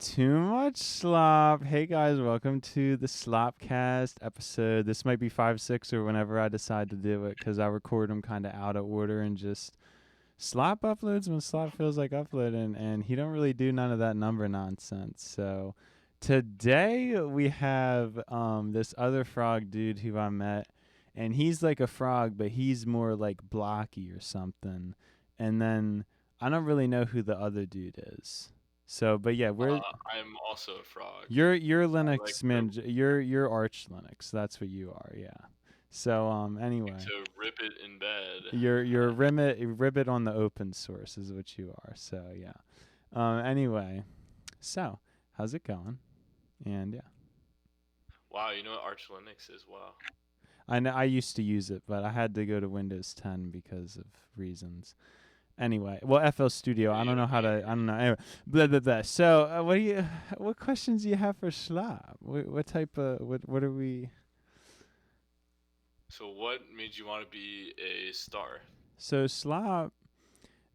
Too much slop. Hey guys, welcome to the Slopcast episode. This might be 5, 6, or whenever I decide to do it, because I record them kind of out of order and just slop uploads when slop feels like uploading, and he don't really do none of that number nonsense. So today we have this other frog dude who I met, and he's like a frog, but he's more like blocky or something. And then I don't really know who the other dude is. So, but yeah, I'm also a frog. you're I like Linux man. You're Arch Linux. That's what you are. Yeah. So anyway, to rip it in bed. you're ribbit on the open source is what you are. So yeah. Anyway, so how's it going? And yeah, Wow, you know what Arch Linux is? Wow. I know I used to use it, but I had to go to Windows 10 because of reasons. Anyway, well, FL Studio. I don't Video know how to. I gamer. don't know. Anyway, blah blah blah. So, what do you? What questions do you have for Slop? What type of? What are we? So what made you want to be a star? So Slop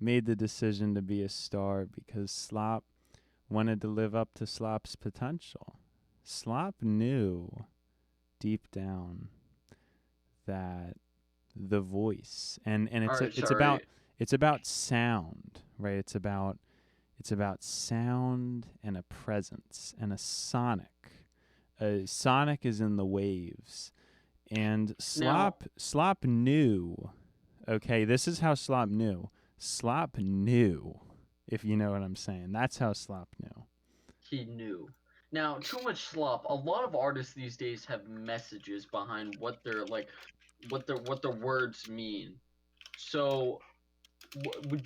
made the decision to be a star because Slop wanted to live up to Slop's potential. Slop knew deep down that the voice and All right, it's sorry. about sound, right? It's about sound and a presence and a sonic. A sonic is in the waves, and Now, Slop knew. Okay, this is how Slop knew. Slop knew, if you know what I'm saying. That's how Slop knew. he knew. Now, too much slop. A lot of artists these days have messages behind what their what their words mean. So,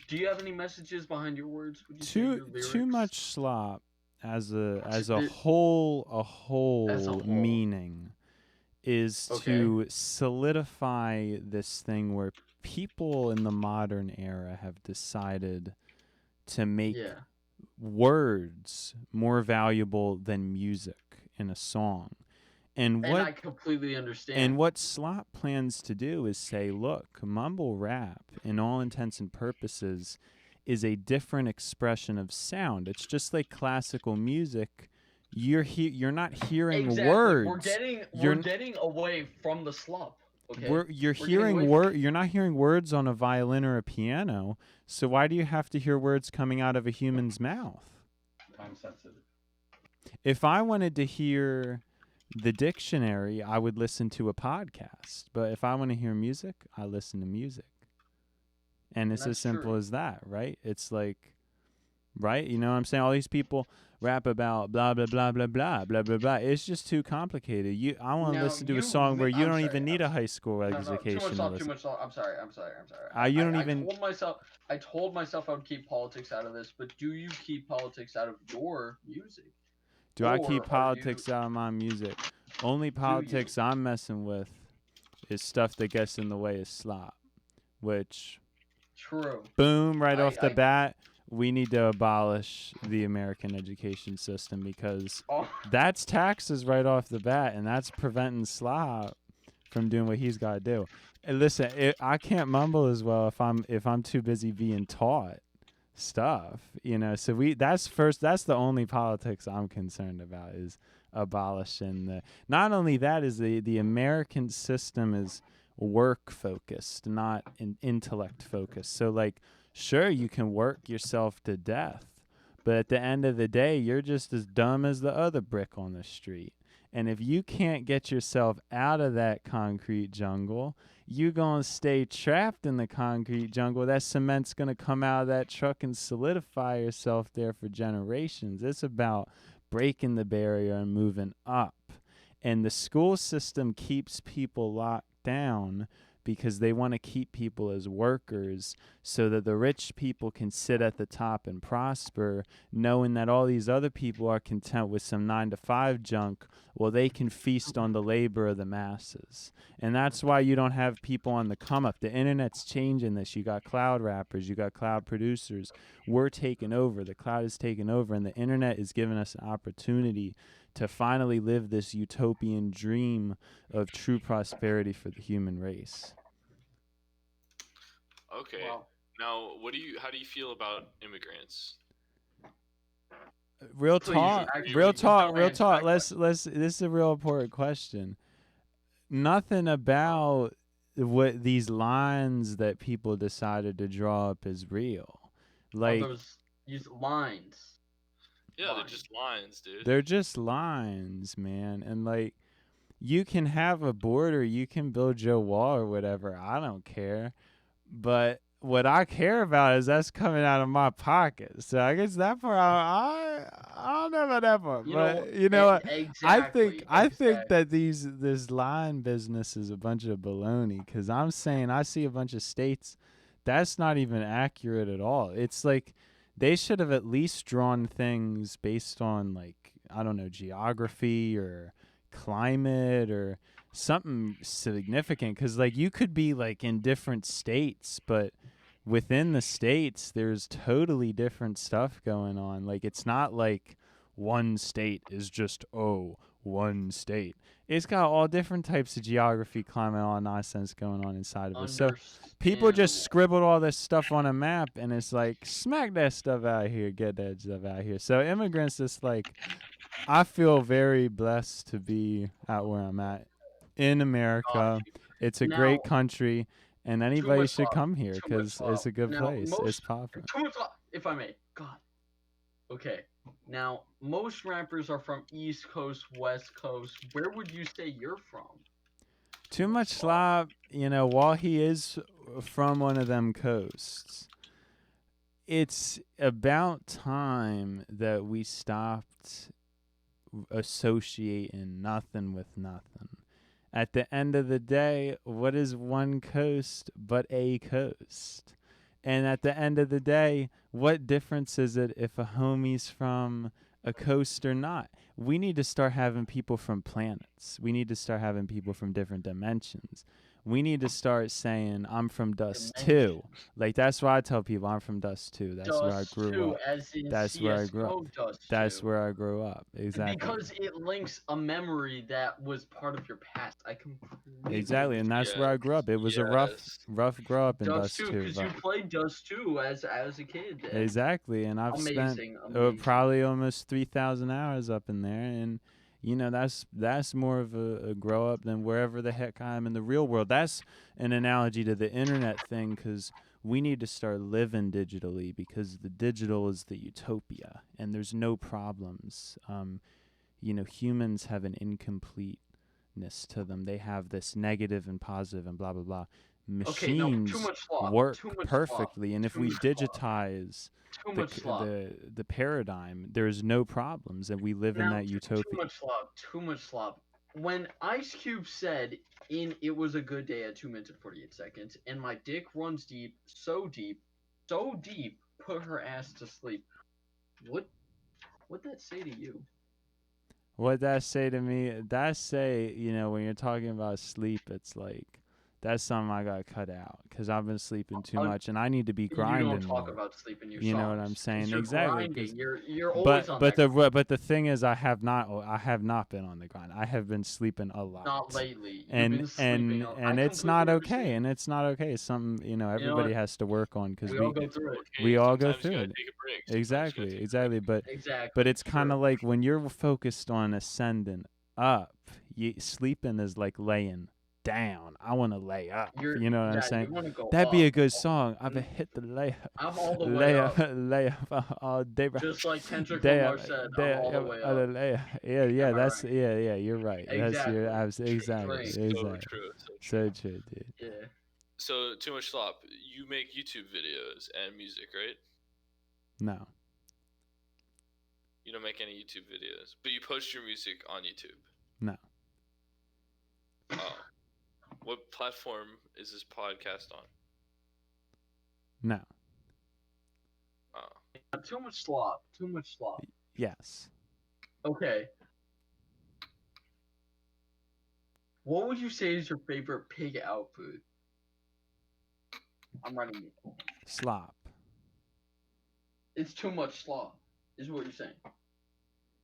do you have any messages behind your words? Would you say Too your too lyrics? much Slop as a There- As a whole whole, meaning is okay. to solidify this thing where people in the modern era have decided to make Yeah, words more valuable than music in a song. And and what I completely and understand. what Slop plans to do is say, look, mumble rap, in all intents and purposes, is a different expression of sound. It's just like classical music. You're not hearing Exactly. We're words. getting we're You're getting away from the slop. Okay, we're you're we're getting hearing away from. You're not hearing words on a violin or a piano. So why do you have to hear words coming out of a human's mouth? Time sensitive. If I wanted to hear the dictionary, I would listen to a podcast. But if I want to hear music, I listen to music. And And it's as that's simple true. as that, right? It's like, right? You know what I'm saying? All these people rap about blah blah blah blah blah blah blah blah. It's just too complicated. I want to Now listen to a song where you I'm don't sorry. even need a high school No, no, too much education to thought, too listen. much thought. I'm sorry, I'm sorry, I'm sorry. You don't I even told myself I would keep politics out of this, but do you keep politics out of your music? do I keep Or are you, politics out of my music? Only do you? politics I'm messing with is stuff that gets in the way of slop, which True. boom, right off the I, bat, we need to abolish the American education system because oh, that's taxes right off the bat, and that's preventing Slop from doing what he's got to do. And listen, I can't mumble as well if I'm too busy being taught stuff, you know. So that's the only politics I'm concerned about is abolishing the. Not only that is the American system is work focused, not intellect focused. So like, sure, you can work yourself to death, but at the end of the day, you're just as dumb as the other brick on the street. And if you can't get yourself out of that concrete jungle, you gonna stay trapped in the concrete jungle. That cement's gonna come out of that truck and solidify yourself there for generations. It's about breaking the barrier and moving up. And the school system keeps people locked down because they want to keep people as workers so that the rich people can sit at the top and prosper, knowing that all these other people are content with some 9 to 5 junk, well, they can feast on the labor of the masses. And that's why you don't have people on the come up. The internet's changing this. You got cloud rappers, you got cloud producers. We're taking over. The cloud is taking over, and the internet is giving us an opportunity to finally live this utopian dream of true prosperity for the human race. Okay. well, Now, how do you feel about immigrants? real Please, talk, actually, don't real answer talk. that Let's question. let's. This is a real important question. Nothing about what these lines that people decided to draw up is real. Are Like these lines? Yeah, they're Lines. just lines, dude. they're just lines, man. And like you can have a border, you can build your wall or whatever. I don't care. But what I care about is that's coming out of my pocket. So I guess that part I don't know about that part. You know, But you know what? exactly, I think exactly. that this line business is a bunch of baloney because I'm saying I see a bunch of states that's not even accurate at all. It's like they should have at least drawn things based on like I don't know geography or climate or something significant because like you could be like in different states but within the states there's totally different stuff going on. Like it's not like one state is just one state. It's got all different types of geography, climate, all nonsense going on inside of it. So people just Understandable. scribbled all this stuff on a map and it's like smack that stuff out here, get that stuff out here. So immigrants just like I feel very blessed to be out where I'm at in Got America. you. It's a Now, great country, and too anybody much should love. come here Too much because it's love. a good Now, place. It's popping. too much love, if I may. God. Okay. Now, most rappers are from East Coast, West Coast. Where would you say you're from? Too much slop, while he is from one of them coasts, it's about time that we stopped associating nothing with nothing. At the end of the day, what is one coast but a coast? And at the end of the day, what difference is it if a homie's from a coast or not? We need to start having people from planets. We need to start having people from different dimensions. We need to start saying, I'm from Dust 2. Dimensions. Like, that's why I tell people I'm from Dust 2. That's where I Dust grew 2, up. as in That's where I grew up. CSGO Dust That's 2. where I grew up. Exactly. Because it links a memory that was part of your past. I completely Exactly, and understand. that's where I grew up. It was a Yes. rough grow up in Dust Dust 2, 2. because you played Dust 2 as a kid. And Exactly, and I've spent amazing. probably almost 3,000 hours up in there, and that's more of a grow up than wherever the heck I am in the real world. That's an analogy to the internet thing because we need to start living digitally because the digital is the utopia, and there's no problems. Humans have an incompleteness to them. They have this negative and positive and blah blah blah. Okay, no, too Machines much slop. work Too much slop. perfectly, and if Too we much slop. digitize Too much slop. the paradigm, there's no problems, and we live in Now, that too utopia. much slop. Too much slop. When Ice Cube said in "It Was a Good Day" at 2 minutes and 48 seconds, and my dick runs deep, so deep, put her ass to sleep. What'd that say to you? What that say to me? That say, when you're talking about sleep, it's like that's something I got cut out because I've been sleeping too much, and I need to be You don't grinding talk more. about sleep in your You songs. know what I'm 'Cause saying? you're Exactly. grinding. You're always on that. But the thing is, I have not been on the grind. I have been sleeping a lot. Not lately. You've And been sleeping. and I it's not completely okay. understand. And it's not okay. It's something You know everybody what? has to work on because We all go through it. Okay, we all go sometimes you through gotta it. take a break. Sometimes you gotta Exactly, take a exactly. break. Exactly. But it's kind Sure. of like when you're focused on ascending up, sleeping is like laying down. I want to lay up. You know what I'm saying? You want to go That'd be a up. good song. I've been hit the layup. I'm all the way up. Layup all day. Just like Kendrick Day Lamar up, said, day I'm all the way up. layup. Yeah. Am I That's right? yeah. You're right. That's your Exactly. exactly, Drink. So exactly. true. So true, dude. Yeah. So too much slop. You make YouTube videos and music, right? No, You don't make any YouTube videos, but you post your music on YouTube. no. Oh, what platform is this podcast on? No. Oh, Too much slop. Too much slop. Yes. Okay. What would you say is your favorite pig out food? I'm writing it. Slop. It's too much slop, is what you're saying.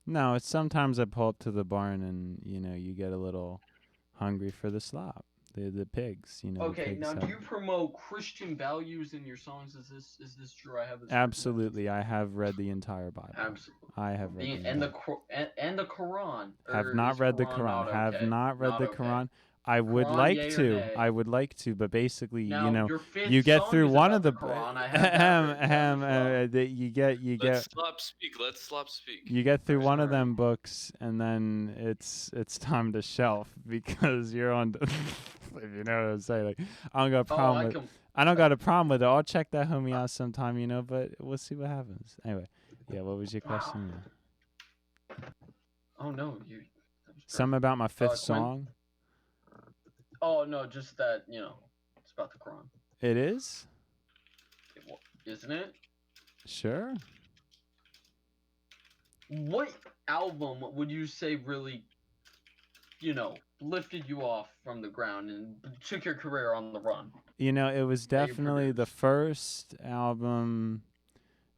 No, it's sometimes I pull up to the barn and you get a little hungry for the slop. the pigs. You know, the Okay, pigs now do have. you promote Christian values in your songs? Is this true? I have this. Absolutely, I have read the entire Bible. Absolutely. I have read the And the entire. and the Quran, Have or not is read the Quran Quran. not Have okay? not read Not the okay. Quran. I would Quran, like yay or to. nay? I would like to, but basically, you Now know, your fifth you get song through is one about of the the. Quran. I have that written down as well. You Let's get Slop speak. Let's Slop speak. you get through one of Sorry. them books, and then it's time to shelf because you're on. If you know what I'm saying, like I don't got a Oh, problem with. I don't got a problem with it. I'll check that homie out sometime, you know. But we'll see what happens. Anyway, yeah. What was your question? Yeah. Oh no, you. That was Something perfect. about my fifth Quinn? song. Oh no, just that it's about the Quran, It is. isn't it? Sure. What album would you say really, lifted you off from the ground and took your career on the run? You know, it was That you definitely the produced? first album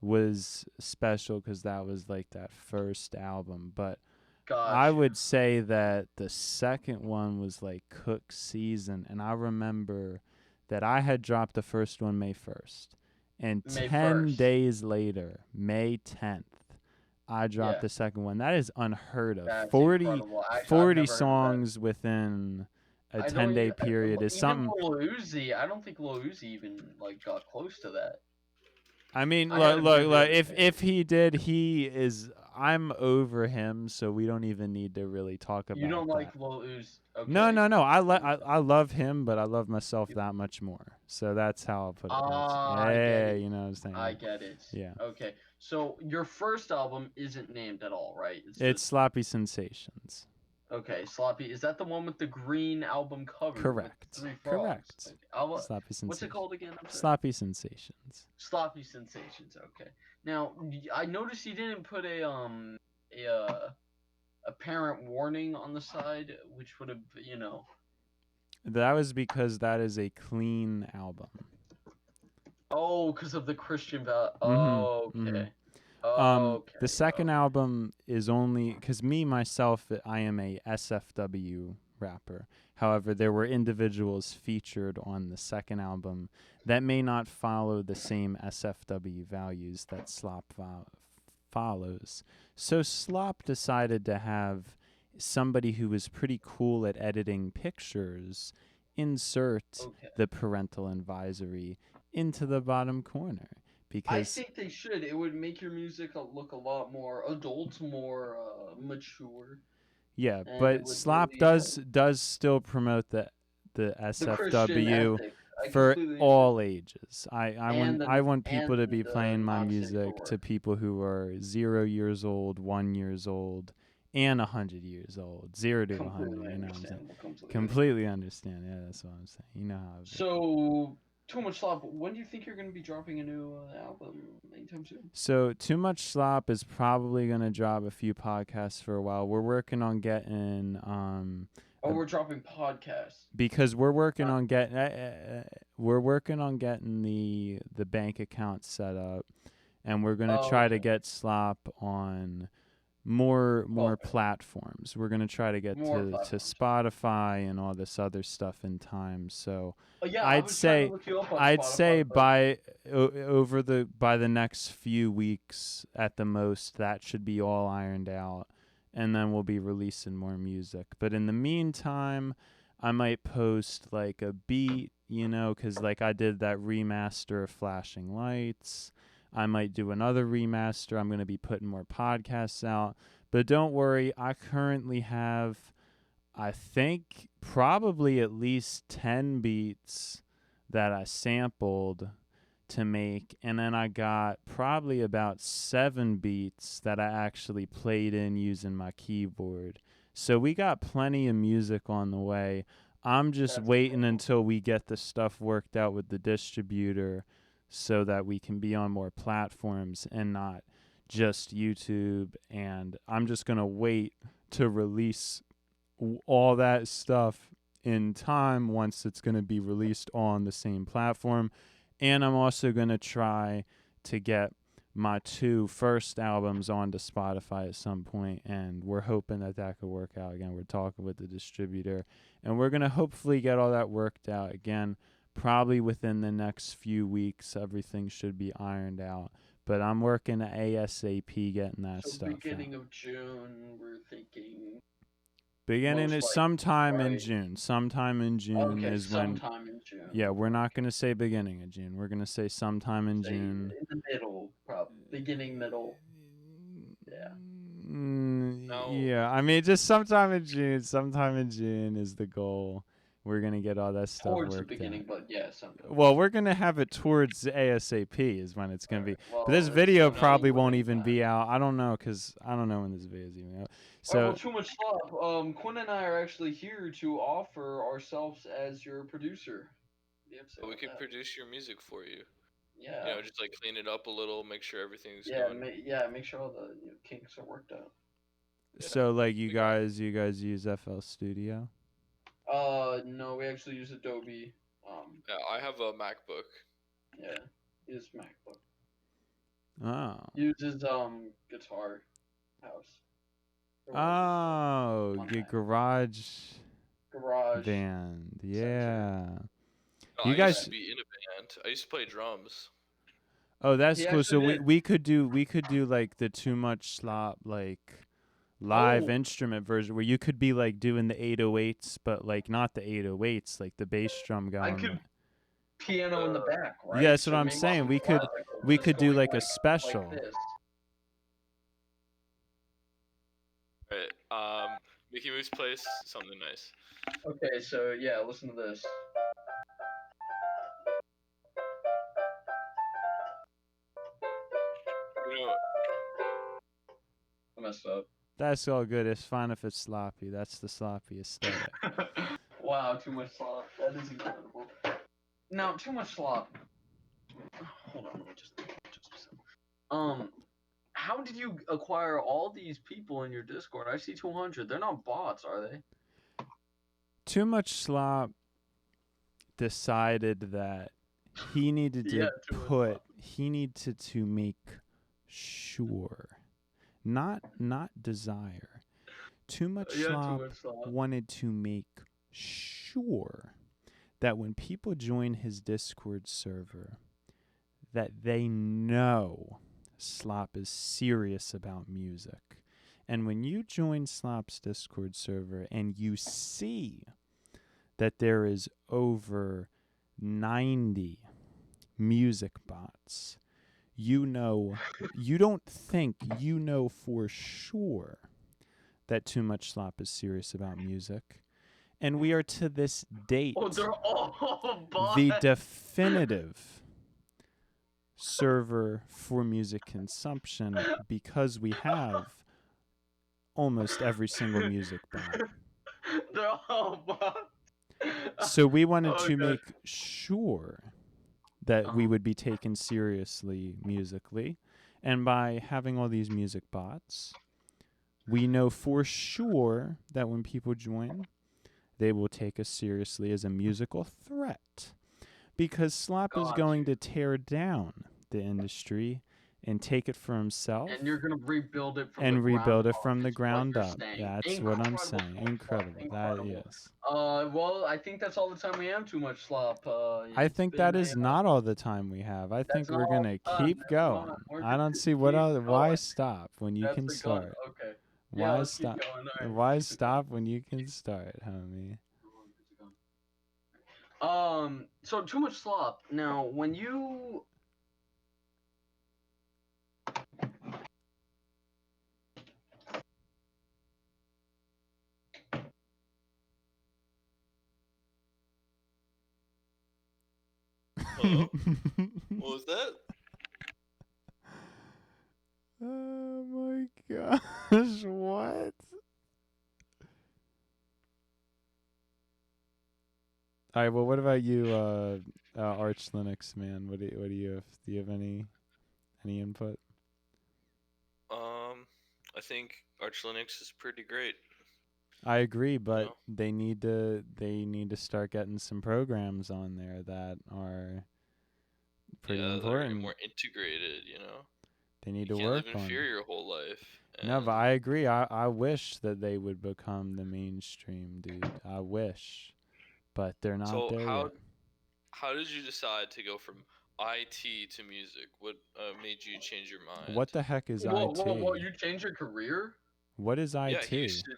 was special because that was like that first album. But I Gotcha. would say that the second one was like Cook's Season. And I remember that I had dropped the first one May 1st. And May 10 1st. days later, May 10th, I dropped Yeah. the second one. That is unheard of. That's 40, incredible. Actually, I've 40 never heard of that. songs within a I don't 10-day period is even something. Lil Uzi. I don't think Lil Uzi even got close to that. I mean, I had a look. video If he did, he is. I'm over him, so we don't even need to really talk about You don't that. like Lil Uzi? Okay. No. I love him, but I love myself that much more. So that's how I'll put it. I get Yeah, it. you know what I'm saying. I get it. Yeah. Okay. So your first album isn't named at all, right? It's just, Sloppy Sensations. okay. Sloppy. Is that the one with the green album cover? Correct. With 3 frogs? Correct. Okay. Sloppy Sensations. What's it called again? I'm sorry. Sloppy Sensations. Sloppy Sensations. Okay. Now I noticed you didn't put a parent warning on the side, which would have That was because that is a clean album. Oh, because of the Christian value. Mhm, Okay. The second album is only because myself, I am a SFW rapper. However, there were individuals featured on the second album that may not follow the same SFW values that Slop follows. So Slop decided to have somebody who was pretty cool at editing pictures insert the parental advisory into the bottom corner. Because I think they should. It would make your music look a lot more adult, more mature. yeah, And it but would Slop really, does still promote the Christian SFW ethic. I for completely all ages. I And want people to be the playing my non-safe for music to work. people who are 0 years old, 1 years old, and 100 years old. 0 to 100. Completely You know what I'm saying? understandable. Completely understand. Yeah, that's what I'm saying. You know how. So, TooMuchSlop, when do you think you're going to be dropping a new album? Anytime soon? So Too Much Slop is probably gonna drop a few podcasts for a while. We're working on getting we're dropping podcasts. because we're working on getting the bank account set up, and we're gonna try to get Slop on more platforms. We're gonna try to get More to platforms. Spotify and all this other stuff in time. So Yeah, I'd say by the next few weeks at the most, that should be all ironed out, and then we'll be releasing more music. But in the meantime, I might post like a beat, because like I did that remaster of Flashing Lights. I might do another remaster. I'm going to be putting more podcasts out. But don't worry, I currently have, I think, probably at least 10 beats that I sampled to make. And then I got probably about 7 beats that I actually played in using my keyboard. So we got plenty of music on the way. I'm just waiting until we get the stuff worked out with the distributor so that we can be on more platforms and not just YouTube. And I'm just going to wait to release all that stuff in time once it's going to be released on the same platform. And I'm also going to try to get my 2 first albums onto Spotify at some point, and we're hoping that could work out again. We're talking with the distributor, and we're gonna hopefully get all that worked out again. Probably within the next few weeks, everything should be ironed out. But I'm working ASAP getting that So stuff beginning out. of June, we're thinking. Beginning most is likely, sometime in right? June. Sometime in June Okay, is when. sometime in June. Yeah, we're not gonna say beginning of June. We're gonna say sometime in Say June. in the middle, probably beginning, middle. Yeah. Now, Yeah, I mean, just sometime in June. Sometime in June is the goal. We're gonna get all that stuff Towards the worked beginning, out. but yeah, sometime. Well, we're gonna have it towards ASAP is when it's gonna be. Well, But this it's video gonna probably be won't within even that. be out. I don't know, cause I don't know when this video is even out. Alright, well, So Too Much Slop. Quinn and I are actually here to offer ourselves as your producer. You have to say we about could that. produce your music for you. Yeah. You know, just like clean it up a little, make sure everything's Yeah, going. make sure all the kinks are worked out. so like you We got guys use FL Studio? No, we actually use Adobe. Yeah, I have a MacBook. Yeah, use MacBook. Oh. Uses Guitar House. Or whatever Oh, on your that. garage Garage. band. Center. Yeah. No, You I guys- used to be in a band. I used to play drums. Oh, that's He cool. So actually did. we could do like the Too Much Slop like live Oh. instrument version where you could be like doing the 808s, but like not the 808s, like the bass drum going. I could piano in the back, right? Yeah, that's what So I'm maybe saying. some We could classical we just could do going like a like special. this. Right. Mickey Moose plays something nice. Okay, so yeah, listen to this. You know, I messed up. That's all good. It's fine if it's sloppy. That's the sloppy aesthetic. Wow, Too Much Slop. That is incredible. Now, Too Much Slop. Hold on, let me just a second. How did you acquire all these people in your Discord? I see 200. They're not bots, are they? Too Much Slop decided that he needed to Yeah, Too Much Slop. he needed to make sure, not desire. Too Much Yeah, Too Slop Much Slop. wanted to make sure that when people join his Discord server, that they know Slop is serious about music. And when you join Slop's Discord server and you see that there is over 90 music bots, you know, you don't think, you know for sure that Too Much Slop is serious about music. And we are to this date Oh, they're all bots. the definitive server for music consumption because we have almost every single music bot. They're all bots. So we wanted Oh, to gosh. make sure that we would be taken seriously musically. And by having all these music bots, we know for sure that when people join, they will take us seriously as a musical threat. Because Slop is Got going you. to tear down the industry and take it for himself And you're gonna rebuild it from and the rebuild ground it up, from the is what ground you're up. saying. That's what I'm Incredible, saying. Incredible. That incredible. is. Well, I think that's all the time we have. Too Much Slop. I It's think been that is not all the time we have. I think That's we're not all gonna the time. keep That's going. not. We're I gonna don't see what keep other. Why going. stop when you That's can the gun. start? Okay. Yeah, Why let's keep stop? going. All right, Why let's keep it stop when you can start, homie? going. So Too Much Slop. Now, when you Hello? What was that? Oh my gosh! What? All right. Well, what about you, Arch Linux man? What do you have? Do you have any input? I think Arch Linux is pretty great. I agree, but know? they need to start getting some programs on there that are pretty Yeah, that are important. more integrated, you know? They need You to can't live work in on fear it. your whole life. No, but and- I agree. I wish that they would become the mainstream, dude. I wish. But they're not So there yet. how did you decide to go from IT to music? What made you change your mind? What the heck is Whoa, IT? whoa, whoa! You changed your career? What is Yeah, he IT? used to.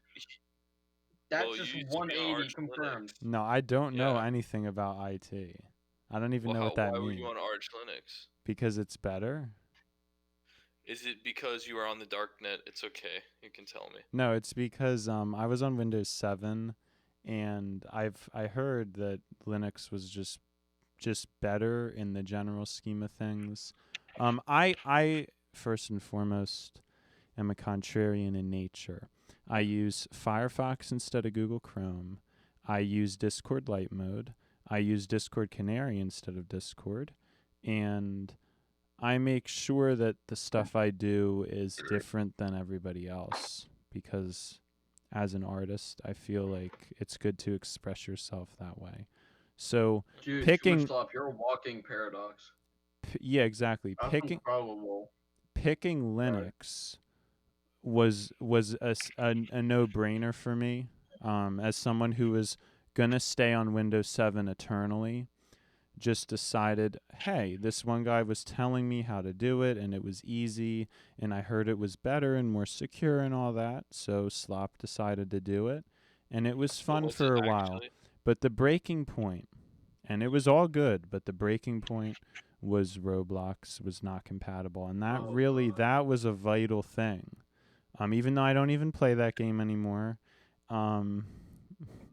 That's Well, just you used to be on 180 Arch confirmed. Linux. No, I don't know Yeah. anything about IT. I don't even Well, know what that why were means. you on Arch Linux? Because it's better? Is it because you were on the darknet? It's okay. You can tell me. No, it's because I was on Windows 7 and I heard that Linux was just better in the general scheme of things. I first and foremost am a contrarian in nature. I use Firefox instead of Google Chrome. I use Discord Light Mode. I use Discord Canary instead of Discord. And I make sure that the stuff I do is different than everybody else because as an artist, I feel like it's good to express yourself that way. So Dude, picking TooMuchSlop, you're a walking paradox. yeah, exactly. That's incredible. Picking Right. Linux was a no-brainer for me as someone who was going to stay on Windows 7 eternally. Just decided, hey, this one guy was telling me how to do it and it was easy and I heard it was better and more secure and all that. So Slop decided to do it and it was But fun was for it a while. actually? But the breaking point, and it was all good, but the breaking point was Roblox was not compatible. And that Oh, really, that was a vital thing. Even though I don't even play that game anymore, um,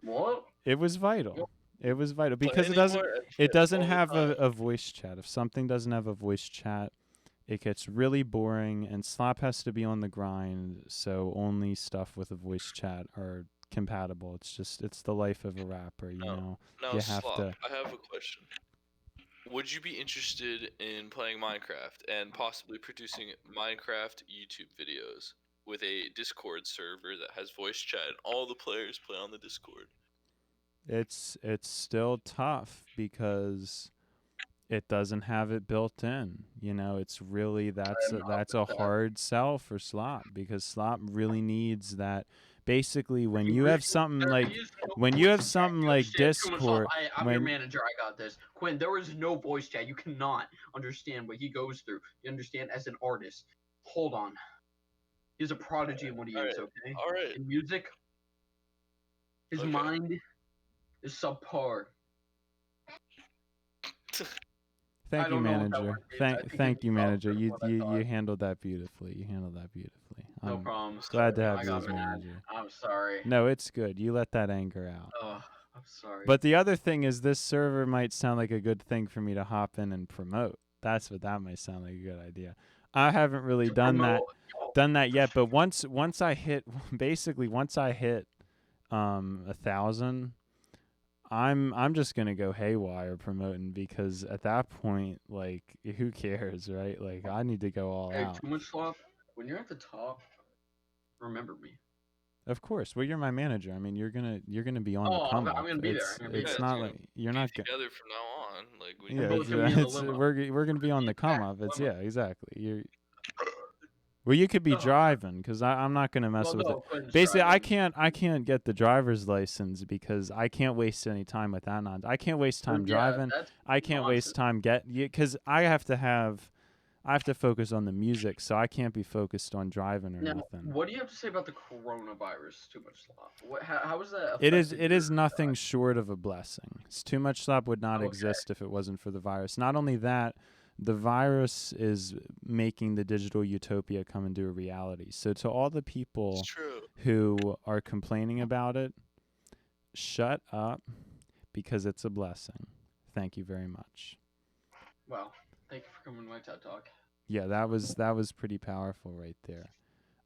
what? it was vital. It was vital Play because anymore? I it play doesn't all the have time. a voice chat. If something doesn't have a voice chat, it gets really boring and Slop has to be on the grind, so only stuff with a voice chat are compatible. It's the life of a rapper, you know. Now, You have Slop, to I have a question. Would you be interested in playing Minecraft and possibly producing Minecraft YouTube videos with a Discord server that has voice chat and all the players play on the Discord? it's still tough because it doesn't have it built in. You know, it's really I'm not that's with a that. hard sell for Slop because Slop really needs that. Basically, when You you re- have something there like is no when you voice have chat. something You like understand? TooMuchSlop, Discord, I'm your when manager. I got this. Quinn, there is no voice chat. You cannot understand what he goes through. You understand? As an artist. Hold on. He's a prodigy in what he All is, right, okay? all right, In music, his okay. mind is subpar. thank I you, don't know what that manager. word means. I think it Thank means you, manager. opposite of what I You thought. handled that beautifully. You handled that beautifully. No I'm problem. glad to have I you got as mad. manager. I'm sorry. No, it's good. You let that anger out. Oh, I'm sorry. But the other thing is, this server might sound like a good thing for me to hop in and promote. That's what that might sound like a good idea. I haven't really to done promote, that yet. But once I hit, basically once I hit 1,000, I'm just gonna go haywire promoting because at that point, like, who cares, right? Like, I need to go all hey, out. TooMuchSlop, when you're at the top, remember me. Of course. Well, you're my manager. I mean, you're gonna be on the Oh, come I'm up. gonna be there. I'm gonna be Yeah, It's there. it's not gonna like you're be not gonna. together from now on. Like we Yeah, And can both gonna be in the it's limo. we're gonna be on the come Back up. in the It's limo. yeah, exactly. Well, you could be Oh, driving because I'm not gonna mess well, with it. no, Quinn's Basically, driving. I can't get the driver's license because I can't waste any time with that nonsense. I can't waste time Yeah, driving. that's I can't waste nonsense. time because I have to focus on the music, so I can't be focused on driving or Now, nothing. what do you have to say about the coronavirus? TooMuchSlop. How is that It affected is your? nothing short of a blessing. Too much slop would not Okay. exist if it wasn't for the virus. Not only that, the virus is making the digital utopia come into a reality. So to all the It's people true. who are complaining about it, shut up because it's a blessing. Thank you very much. Well, thank you for coming to my TED Talk. Yeah, that was pretty powerful right there.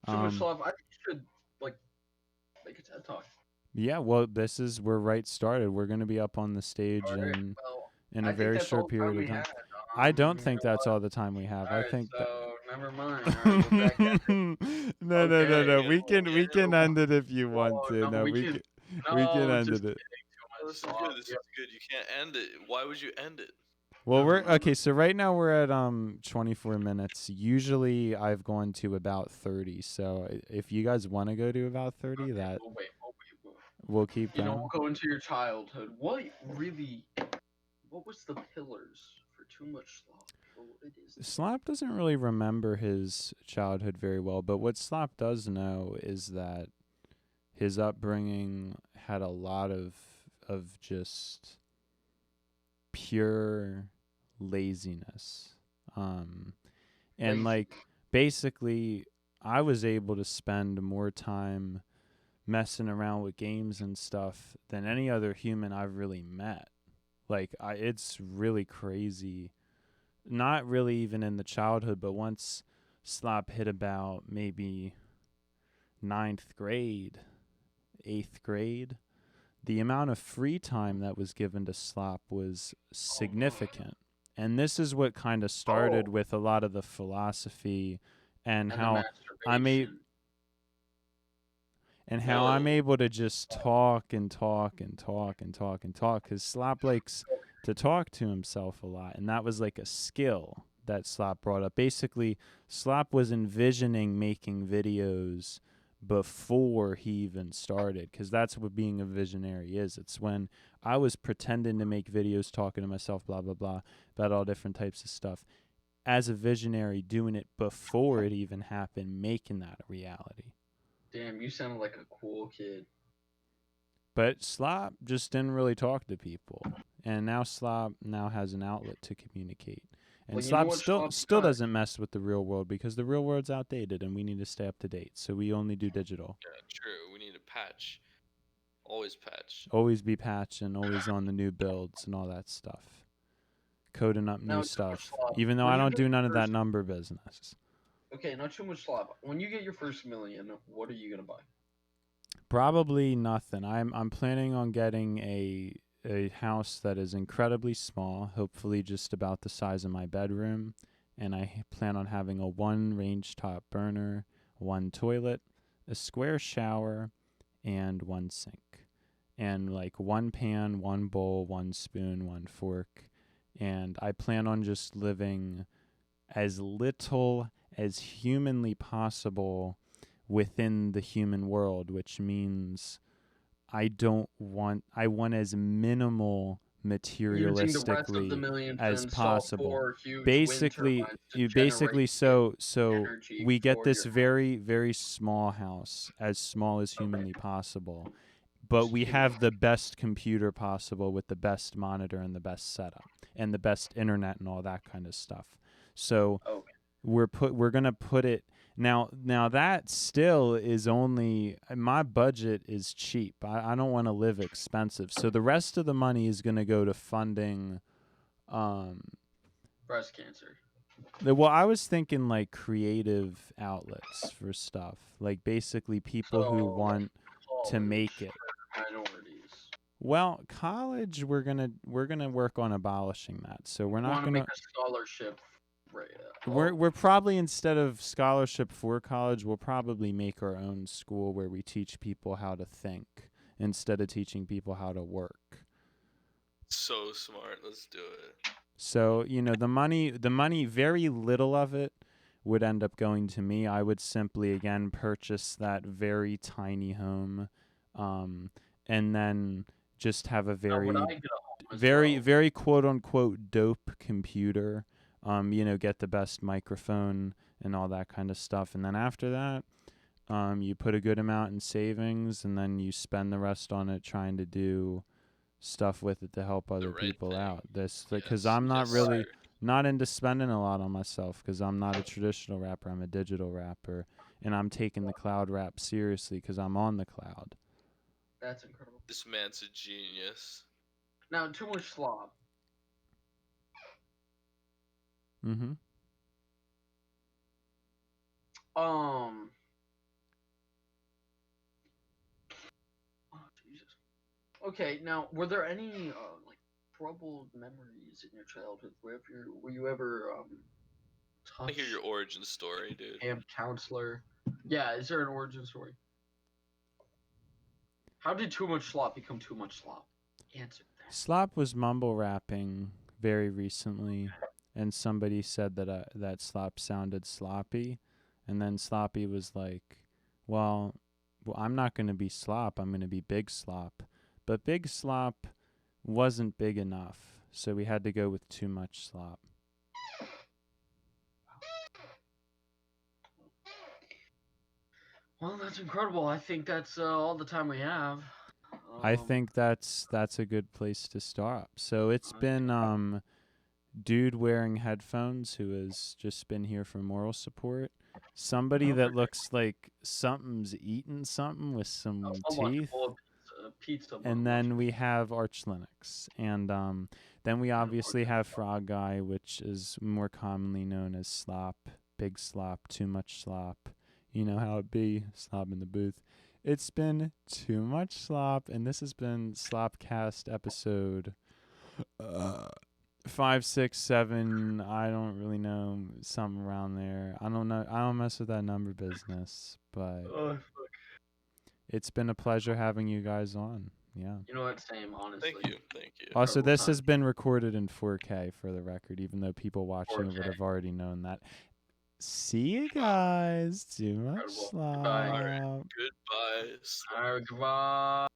TooMuchSlop, I think you should like make a TED Talk. Yeah, well, we're right started. We're going to be up on the stage Alright, well, in I a think very that's all short the time period of we time. had. I don't You think know that's what? all the time we have. I Alright, think that so never mind. Alright, we're back at it. no, Okay. we can end it if you want Oh, to. no, No, we can. we can No, end just it. kidding. Oh, this is TooMuchSlop. good. This is good. You can't end it. Why would you end it? Well, we're No. okay. So right now we're at 24 minutes. Usually I've gone to about 30. So if you guys want to go to about 30, Okay, that we'll wait. we'll keep You know, going. we'll go into your childhood. What was the pillars for Too Much Slop? Well, it is. Slop doesn't really remember his childhood very well, but what Slop does know is that his upbringing had a lot of just pure laziness. And Lazy. like basically I was able to spend more time messing around with games and stuff than any other human I've really met. Like it's really crazy. Not really even in the childhood, but once Slop hit about maybe ninth grade, 8th grade, the amount of free time that was given to Slop was significant. And this is what kind of started with a lot of the philosophy and And the how I'm a, masturbation. and how I'm able to just talk and talk and talk and talk and talk, because Slop likes to talk to himself a lot, and that was like a skill that Slop brought up. Basically, Slop was envisioning making videos before he even started, because that's what being a visionary is. It's when I was pretending to make videos, talking to myself, blah blah blah, about all different types of stuff. As a visionary, doing it before it even happened, making that a reality. Damn, you sound like a cool kid. But Slop just didn't really talk to people, and now Slop now has an outlet to communicate. And Well, you know Slop what Slop's still got? doesn't mess with the real world, because the real world's outdated, and we need to stay up to date. So we only do digital. Yeah, true. We need a patch. Always patch. Always be patching, always on the new builds and all that stuff. Coding up Now, new Too Much stuff, Slop. even though When I you don't get do your none of that first, number business. okay, not Too Much Slop. When you get your first million, what are you gonna buy? Probably nothing. I'm planning on getting a house that is incredibly small, hopefully just about the size of my bedroom, and I plan on having a one range top burner, one toilet, a square shower, and one sink. And like one pan, one bowl, one spoon, one fork. And I plan on just living as little as humanly possible within the human world, which means I want as minimal Using the rest of the materialistically million to as install possible. 4 huge wind Basically, turbines to you generate basically so energy we get for this your home. very small house, as small as Okay, humanly possible, but we human. have the best computer possible with the best monitor and the best setup and the best internet and all that kind of stuff. So Okay. we're gonna put it now that still is only, my budget is cheap. I don't want to live expensive, so the rest of the money is gonna go to funding Breast cancer. well, I was thinking like creative outlets for stuff, like basically people who So, like want to make college it. for minorities. Well, college, we're gonna work on abolishing that, so we're You not want to make gonna. a scholarship, right? We're probably, instead of scholarship for college, we'll probably make our own school where we teach people how to think instead of teaching people how to work. So smart. Let's do it. So, the money, very little of it would end up going to me. I would simply again purchase that very tiny home, and then just have a Now, would I very get a home as very well? very quote unquote dope computer, get the best microphone and all that kind of stuff, and then after that, you put a good amount in savings, and then you spend the rest on it trying to do stuff with it to help The other right people thing. out. This, because Yes. I'm not Yes, really sir. not into spending a lot on myself, because I'm not a traditional rapper. I'm a digital rapper, and I'm taking the cloud rap seriously because I'm on the cloud. That's incredible. This man's a genius. Now, Too Much Slop. Mm-hmm. Oh, Jesus. Okay, now, were there any like troubled memories in your childhood? Were you ever I hear touched your origin story, dude. camp counselor? Yeah, is there an origin story? How did Too Much Slop become Too Much Slop? Answer that. Slop was mumble rapping very recently, and somebody said that slop sounded sloppy, and then Sloppy was like, "Well, I'm not going to be slop. I'm going to be big slop," but big slop wasn't big enough, so we had to go with too much slop. Well, that's incredible. I think that's all the time we have. I think that's a good place to stop. So it's been dude wearing headphones who has just been here for moral support. Somebody Don't that forget- looks like something's eating something with some someone teeth. full of pizza. And then we have Arch Linux. And then we obviously have Frog Guy, which is more commonly known as Slop, Big Slop, Too Much Slop. You know how it be, Slop in the booth. It's been Too Much Slop, and this has been Slopcast episode 5, 6, 7. I don't really know, something around there. I don't know. I don't mess with that number business, but it's been a pleasure having you guys on. Yeah. You know what? Same, honestly. Thank you. Also, Incredible this time. has been recorded in 4K for the record, even though people watching it would 4K. have already known that. See you guys. Too much Incredible. slop. Goodbye. All right. Goodbye. All right, goodbye.